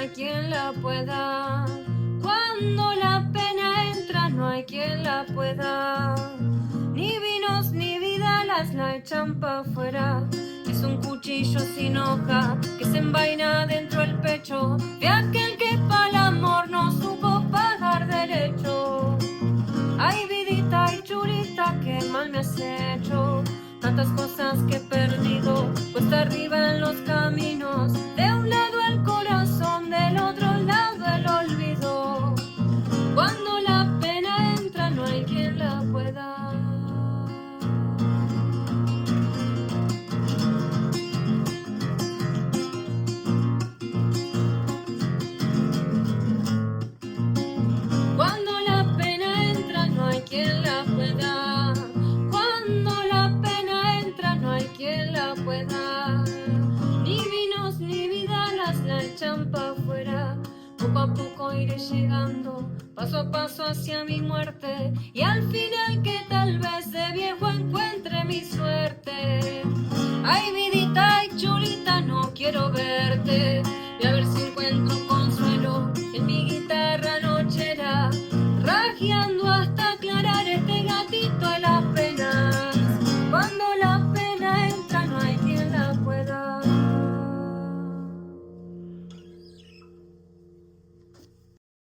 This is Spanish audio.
hay quien la pueda. Cuando la pena entra no hay quien la pueda. Ni vinos ni vidalas la echan pa' afuera. Es un cuchillo sin hoja que se envaina dentro del pecho de aquel que pa'l amor no supo pagar derecho. Ay, vidita y chulita, qué mal me has hecho. Tantas cosas que he perdido, cuesta arriba en los caminos. De un lado el corazón, del otro lado el olvido. Cuando la pena entra no hay quien la pueda. Cuando la pena entra no hay quien la pueda. Cuando la pena entra no hay quien la pueda. Ni vinos ni vidalas la echan pa' afuera. Poco a poco iré llegando, paso a paso hacia mi muerte. Y al final que tal vez de viejo encuentre mi suerte. Ay, vidita y chulita, no quiero verte. Voy a ver si encuentro consuelo en mi guitarra nochera, rajeando hasta aclarar este gatito a la